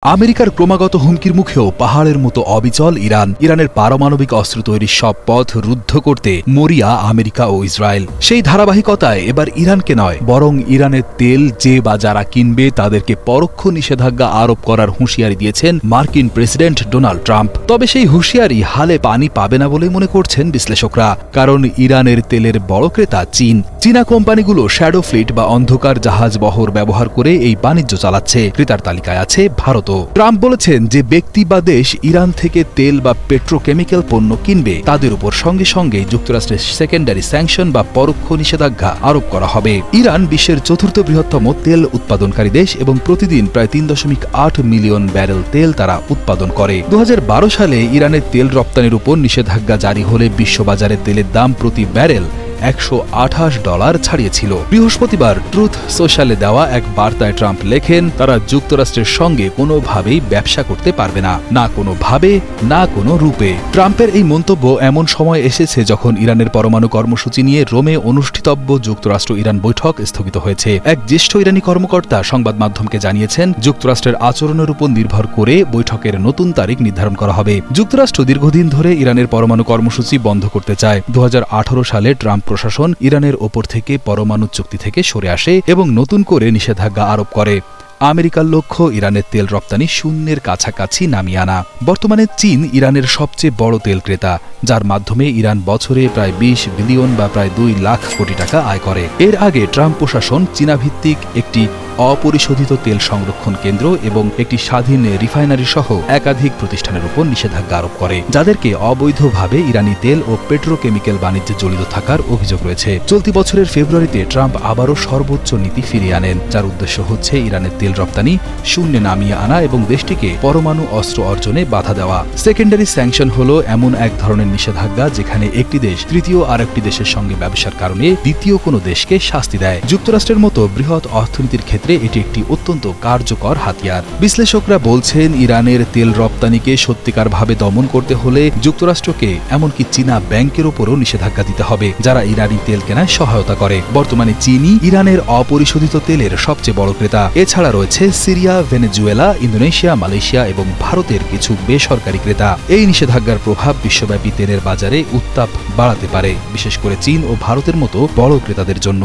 আমেরিকার ক্রমাগত হুমকির মুখেও পাহাড়ের মতো অবিচল ইরানের পারমাণবিক অস্ত্র তৈরির সব পথ রুদ্ধ করতে মরিয়া আমেরিকা ও ইসরায়েল। সেই ধারাবাহিকতায় এবার ইরানকে নয়, বরং ইরানের তেল যে বা যারা কিনবে তাদেরকে পরোক্ষ নিষেধাজ্ঞা আরোপ করার হুঁশিয়ারি দিয়েছেন মার্কিন প্রেসিডেন্ট ডোনাল্ড ট্রাম্প। তবে সেই হুঁশিয়ারি হালে পানি পাবে না বলে মনে করছেন বিশ্লেষকরা, কারণ ইরানের তেলের বড় ক্রেতা চীনা কোম্পানিগুলো শ্যাডো ফ্লিট বা অন্ধকার জাহাজ বহর ব্যবহার করে এই বাণিজ্য চালাচ্ছে। ক্রেতার তালিকায় আছে ভারত। ট্রাম্প বলেছেন যে ব্যক্তি বা দেশ ইরান থেকে তেল বা পেট্রোকেমিক্যাল পণ্য কিনবে তাদের উপর সঙ্গে সঙ্গে যুক্তরাষ্ট্রের সেকেন্ডারি স্যাংশন বা পরোক্ষ নিষেধাজ্ঞা আরোপ করা হবে। ইরান বিশ্বের চতুর্থ বৃহত্তম তেল উৎপাদনকারী দেশ এবং প্রতিদিন প্রায় ৩.৮ মিলিয়ন ব্যারেল তেল তারা উৎপাদন করে। ২০১২ সালে ইরানের তেল রপ্তানির উপর নিষেধাজ্ঞা জারি হলে বিশ্ববাজারে তেলের দাম প্রতি ব্যারেল $১২৮ ছাড়িয়েছিল। বৃহস্পতিবার ট্রুথ সোশ্যালে দেওয়া এক বার্তায় ট্রাম্প লেখেন, তারা যুক্তরাষ্ট্রের সঙ্গে কোনোভাবেই ব্যবসা করতে পারবে না, না কোনোভাবে না কোনো রূপে। ট্রাম্পের এই মন্তব্য এমন সময় এসেছে যখন ইরানের পরমাণু কর্মসূচি নিয়ে রোমে অনুষ্ঠিতব্য যুক্তরাষ্ট্র ইরান বৈঠক স্থগিত হয়েছে। এক জ্যেষ্ঠ ইরানি কর্মকর্তা সংবাদ মাধ্যমকে জানিয়েছেন, যুক্তরাষ্ট্রের আচরণের উপর নির্ভর করে বৈঠকের নতুন তারিখ নির্ধারণ করা হবে। যুক্তরাষ্ট্র দীর্ঘদিন ধরে ইরানের পরমাণু কর্মসূচি বন্ধ করতে চায়। ২০১৮ সালে ট্রাম্প প্রশাসন ইরানের ওপর থেকে পরমাণু চুক্তি থেকে সরে আসে এবং নতুন করে নিষেধাজ্ঞা আরোপ করে। আমেরিকার লক্ষ্য ইরানের তেল রপ্তানি শূন্যের কাছাকাছি নামিয়ে আনা। বর্তমানে চীন ইরানের সবচেয়ে বড় তেল ক্রেতা, যার মাধ্যমে ইরান বছরে প্রায় ২০ বিলিয়ন বা প্রায় ২ লাখ কোটি টাকা আয় করে। এর আগে ট্রাম্প প্রশাসন চীনাভিত্তিক একটি অপরিশোধিত তেল সংরক্ষণ কেন্দ্র এবং একটি স্বাধীন রিফাইনারি সহ একাধিক প্রতিষ্ঠানের উপর নিষেধাজ্ঞা আরোপ করে, যাদেরকে অবৈধভাবে ইরানি তেল ও পেট্রোকেমিক্যাল বাণিজ্যে জড়িত থাকার অভিযোগ রয়েছে। চলতি বছরের ফেব্রুয়ারিতে ট্রাম্প আবারও সর্বোচ্চ নীতি ফিরিয়ে আনেন, যার উদ্দেশ্য হচ্ছে ইরানের তেল রপ্তানি শূন্যে নামিয়ে আনা এবং দেশটিকে পরমাণু অস্ত্র অর্জনে বাধা দেওয়া। সেকেন্ডারি স্যাংশন হল এমন এক ধরনের নিষেধাজ্ঞা যেখানে একটি দেশ তৃতীয় আরেকটি দেশের সঙ্গে ব্যবসার কারণে দ্বিতীয় কোনো দেশকে শাস্তি দেয়। যুক্তরাষ্ট্রের মতো বৃহৎ অর্থনীতির ক্ষেত্রে এটি একটি অত্যন্ত কার্যকর হাতিয়ার। বিশ্লেষকরা বলছেন, ইরানের তেল রপ্তানিকে সত্যিকারভাবে দমন করতে হলে যুক্তরাষ্ট্রকে এমনকি চীনা ব্যাংকের উপরও নিষেধাজ্ঞা দিতে হবে, যারা ইরানি তেল কেনায় সহায়তা করে। বর্তমানে চীনই ইরানের অপরিশোধিত তেলের সবচেয়ে বড় ক্রেতা। এছাড়া রয়েছে সিরিয়া, ভেনেজুয়েলা, ইন্দোনেশিয়া, মালয়েশিয়া এবং ভারতের কিছু বেসরকারি ক্রেতা। এই নিষেধাজ্ঞার প্রভাব বিশ্বব্যাপী তেলের বাজারে উত্তাপ বাড়াতে পারে, বিশেষ করে চীন ও ভারতের মতো বড় ক্রেতাদের জন্য।